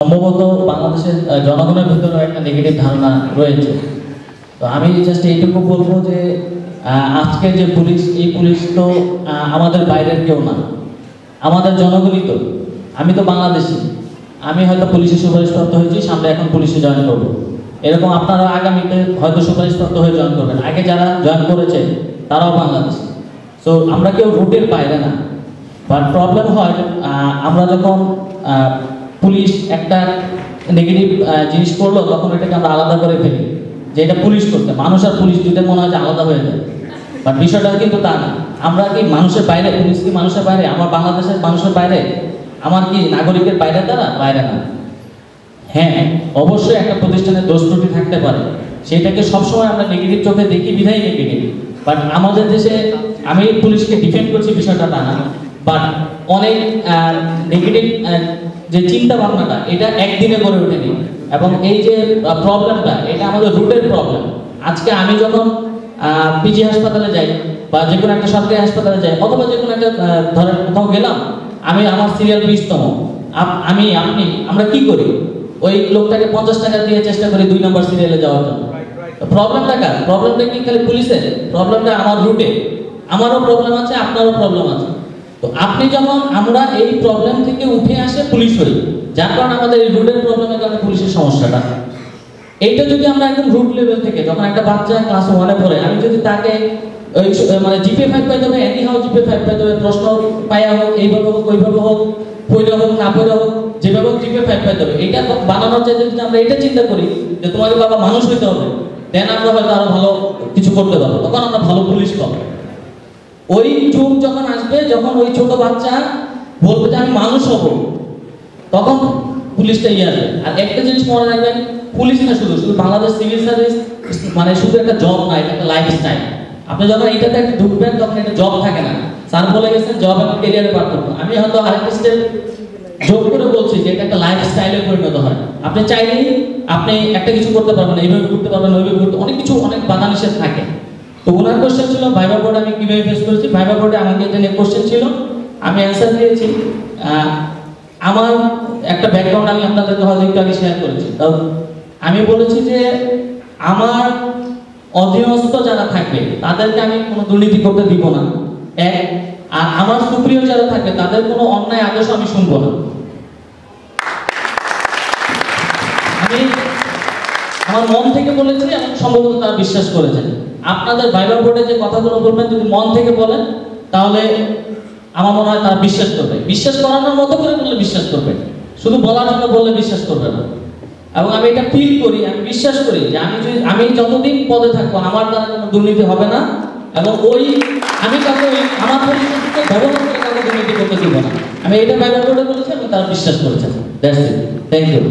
সম্ভবত বাংলাদেশের জনগণের ভিতরে একটা নেগেটিভ ধারণা রয়েছে। তো আমি জাস্ট এইটুকু বলবো যে আজকে যে পুলিশ, এই পুলিশ তো আমাদের বাইরের কেউ না, আমাদের জনগণই তো। আমি তো বাংলাদেশি, আমি হয়তো পুলিশে সুপারিশপ্রাপ্ত হয়েছি, সামনে এখন পুলিশে জয়েন করবো। এরকম আপনারা আগামীতে হয়তো সুপারিশপ্রাপ্ত হয়ে জয়েন করবেন। আগে যারা জয়েন করেছে তারাও বাংলাদেশি। সো আমরা কেউ রুটের বাইরে না। বাট প্রবলেম হয় আমরা যখন পুলিশ একটা নেগেটিভ জিনিস করলো, তখন এটাকে আমরা আলাদা করে ফেলি যে এটা পুলিশ করতে। মানুষ আর পুলিশ দুইটা মনে হয় যে আলাদা হয়ে যায়, বাট বিষয়টা কিন্তু তা না। আমরা কি মানুষের বাইরে? পুলিশ কি মানুষের বাইরে? আমার বাংলাদেশের মানুষের বাইরে? আমার কি নাগরিকের বাইরে? তারা বাইরে না। হ্যাঁ, অবশ্যই একটা প্রতিষ্ঠানের দোষ ত্রুটি থাকতে পারে, সেটাকে সবসময় আমরা নেগেটিভ চোখে দেখি, বিধায় নেগেটিভ। বাট আমাদের দেশে আমি পুলিশকে ডিফেন্ড করছি বিষয়টা তা না, বাট অনেক নেগেটিভ যে চিন্তা ভাবনাটা, এটা একদিনে গড়ে ওঠেনি। এবং এই যে প্রবলেমটা, এটা আমাদের রুটের প্রবলেম। আজকে আমি যখন পিজি হাসপাতালে যাই বা যে কোনো একটা সরকারি হাসপাতালে যাই, অথবা যে কোনো একটা ধরেন কোথাও গেলাম, আমি আমার সিরিয়াল 20তম, আপনি আমরা কি করি? ওই লোকটাকে 50 টাকা দিয়ে চেষ্টা করি 2 নম্বর সিরিয়ালে যাওয়ার জন্য। প্রবলেমটা কার? প্রবলেমটা কি খালি পুলিশের? প্রবলেমটা আমার রুটে। আমারও প্রবলেম আছে, আপনারও প্রবলেম আছে। তো আপনি যখন আমরা এই প্রবলেম থেকে উঠে আসে পুলিশ হই, যার কারণে আমাদের এই রুটের প্রবলেমের কারণে পুলিশের সমস্যাটা। এইটা যদি আমরা একদম রুট লেভেল থেকে, যখন একটা বাচ্চা ক্লাস 1-এ পড়ে, আমি যদি তাকে ওই মানে জিপে 5 পাইতে হবে, এনি হাউ জিপে 5 পাইতে হবে, প্রশ্ন পায়া হোক, এইভাবে হোক, ওইভাবে হোক, পড়ে হোক, না পড়ে হোক, যেভাবে হোক জিপে 5 পাইতে হবে, এটা বানানোর চাইতে যদি আমরা এটা চিন্তা করি যে তোমাকে বাবা মানুষ হইতে হবে, দেন আমরা হয়তো আরো ভালো কিছু করতে পারবো, তখন আমরা ভালো পুলিশ পাবো। ওই যুগ যখন আসবে, যখন ওই ছোট বাচ্চা বলবে যে আমি মানুষ হব, তখন পুলিশটা আসবে। আর একটা জিনিস মনে রাখবেন, পুলিশ না শুধু বাংলাদেশ সিভিল সার্ভিস মানে শুধু একটা জব না, এটা একটা লাইফস্টাইল। আপনি যখন এইটাতে ঢুকবেন, তখন একটা জব থাকে না। স্যার বলে গেছেন জব এবং ক্যারিয়ারে পার্থক্য। আমি হয়তো আরেকটা স্টেপ যোগ করে বলছি যে এটা একটা লাইফস্টাইলে পরিণত হয়। আপনি চাইলেই আপনি একটা কিছু করতে পারবেন, এইভাবে করতে পারবেন, ওইভাবে করতে, অনেক কিছু, অনেক বাধা নিষেধ থাকে। তো ওনার কোশ্চেন ছিল ভাইবা বোর্ডে আমি কিভাবে ফেস করেছি। ভাইবা বোর্ডে আমাকে এটা নিয়ে কোশ্চেন ছিল, আমি অ্যান্সার দিয়েছি। আমার একটা ব্যাকগ্রাউন্ড আমি আপনাদেরকে হয়তো একটু আগে শেয়ার করেছি। তো আমি বলেছি যে আমার অধীনস্থ যারা থাকবে তাদেরকে আমি কোনো দুর্নীতি করতে দিব না, এক। আর আমার সুপ্রিয় যারা থাকবে তাদের কোনো অন্যায় আদেশ আমি শুনবো না। আমি আমার মন থেকে বলেছি এবং সম্ভবত তারা বিশ্বাস করেছেন। আপনাদের ভাইবা বোর্ডে যে কথাগুলো বলবেন, যদি মন থেকে বলেন, তাহলে আমার মনে হয় তারা বিশ্বাস করবে। বিশ্বাস করানোর মতো করে বললে বিশ্বাস করবে, শুধু বলার জন্য বললে বিশ্বাস করবে না। এবং আমি এটা ফিল করি, আমি বিশ্বাস করি যে আমি যতদিন পদে থাকবো, আমার দ্বারা কোনো দুর্নীতি হবে না। এবং আমি কাউকে আমার পরিস্থিতিকে ব্যবহার করে কাউকে দুর্নীতি করতে দিব না। আমি এটা ভাইবা বোর্ডে বলেছি এবং তারা বিশ্বাস করেছেন। That's it. Thank you.